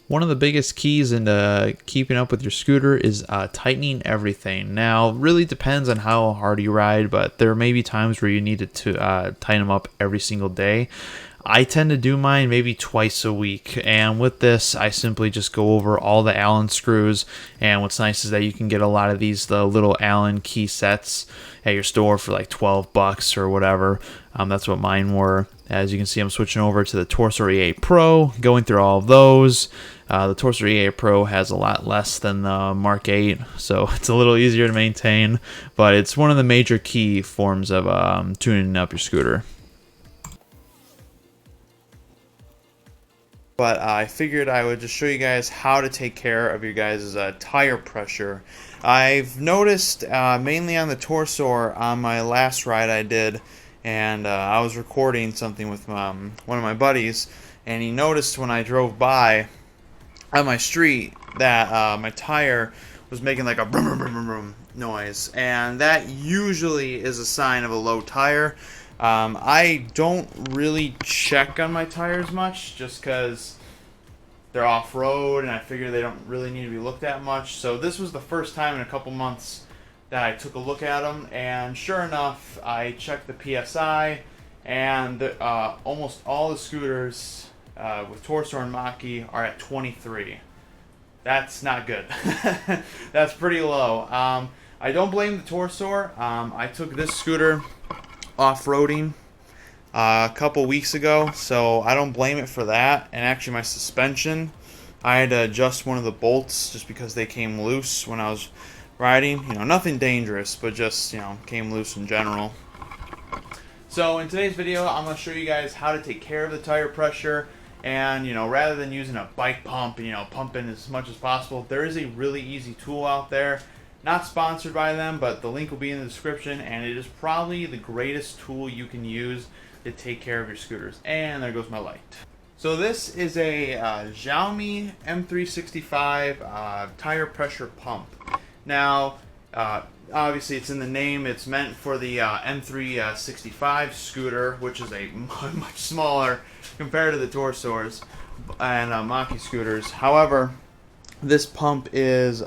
One of the biggest keys into keeping up with your scooter is tightening everything. Now, really depends on how hard you ride, but there may be times where you need to tighten them up every single day. I tend to do mine maybe twice a week, and with this, I simply just go over all the Allen screws. And what's nice is that you can get a lot of these the little Allen key sets at your store for like $12 or whatever. That's what mine were. As you can see, I'm switching over to the Toursor E8 Pro, going through all of those. The Toursor E8 Pro has a lot less than the Mark 8, so it's a little easier to maintain, but it's one of the major key forms of tuning up your scooter. But I figured I would just show you guys how to take care of your guys' tire pressure. I've noticed mainly on the Toursor on my last ride I did, and I was recording something with one of my buddies, and he noticed when I drove by on my street that my tire was making like a brum, brum, brum, brum noise, and that usually is a sign of a low tire. I don't really check on my tires much just because they're off-road and I figure they don't really need to be looked at much. So this was the first time in a couple months that I took a look at them, and sure enough, I checked the PSI, and almost all the scooters with Toursor and Maike are at 23. That's not good. That's pretty low. I don't blame the Toursor. I took this scooter off-roading a couple weeks ago, so I don't blame it for that. And actually my suspension, I had to adjust one of the bolts just because they came loose when I was riding. You know, nothing dangerous, but just, you know, came loose in general. So in today's video, I'm going to show you guys how to take care of the tire pressure. And, you know, rather than using a bike pump and, you know, pumping as much as possible, there is a really easy tool out there. Not sponsored by them, but the link will be in the description, and it is probably the greatest tool you can use to take care of your scooters. And there goes my light. So this is a Xiaomi M365 tire pressure pump. Now, obviously it's in the name. It's meant for the M365 scooter, which is a much smaller compared to the Toursors and Maike scooters. However, this pump is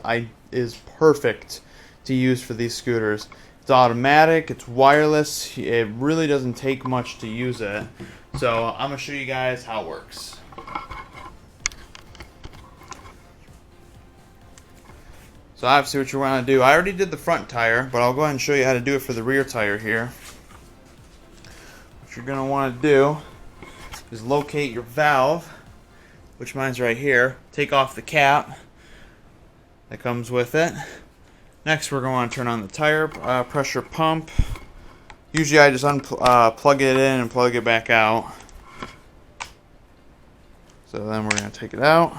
perfect to use for these scooters. It's automatic, it's wireless, it really doesn't take much to use it. So I'm going to show you guys how it works. So obviously what you want to do, I already did the front tire, but I'll go ahead and show you how to do it for the rear tire here. What you're going to want to do is locate your valve, which mine's right here. Take off the cap that comes with it. Next, we're going to turn on the tire pressure pump. Usually I just plug it in and plug it back out. So then we're going to take it out.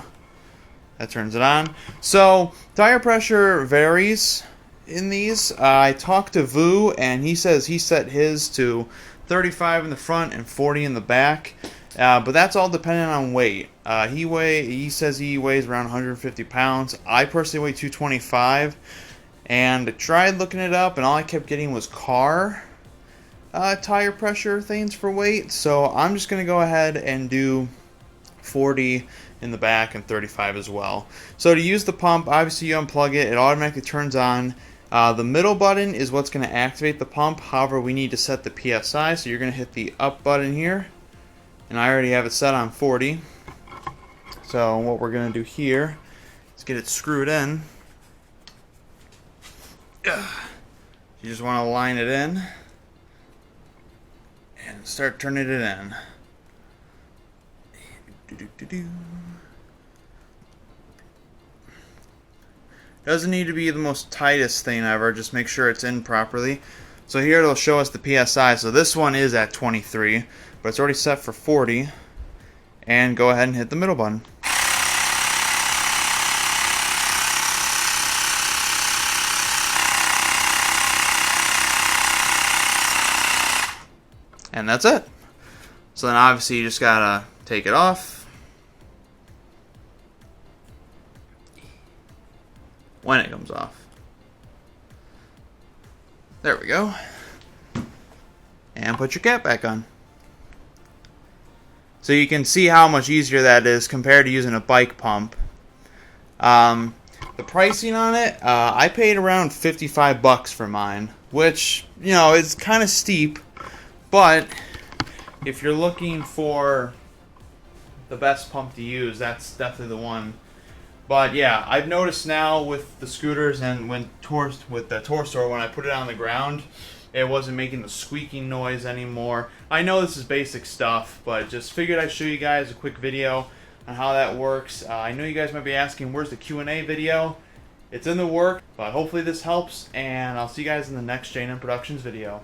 That turns it on. So tire pressure varies in these. I talked to Vu, and he says he set his to 35 in the front and 40 in the back. But that's all dependent on weight. He says he weighs around 150 pounds. I personally weigh 225. And I tried looking it up, and all I kept getting was car tire pressure things for weight. So I'm just going to go ahead and do 40 in the back and 35 as well. So to use the pump, obviously you unplug it. It automatically turns on. The middle button is what's going to activate the pump. However, we need to set the PSI. So you're going to hit the up button here. And I already have it set on 40. So what we're going to do here is get it screwed in. You just want to line it in and start turning it in. Doesn't need to be the most tightest thing ever, just make sure it's in properly. So here it'll show us the PSI. So this one is at 23, but it's already set for 40. And go ahead and hit the middle button. And that's it. So then obviously you just gotta take it off when it comes off. There we go. And put your cap back on. So you can see how much easier that is compared to using a bike pump. The pricing on it, I paid around 55 bucks for mine, which, you know, is kind of steep, but if you're looking for the best pump to use, that's definitely the one. But yeah, I've noticed now with the scooters and with the Toursor, when I put it on the ground, it wasn't making the squeaking noise anymore. I know this is basic stuff, but just figured I'd show you guys a quick video on how that works. I know you guys might be asking, where's the Q&A video? It's in the work, but hopefully this helps, and I'll see you guys in the next J&M Productions video.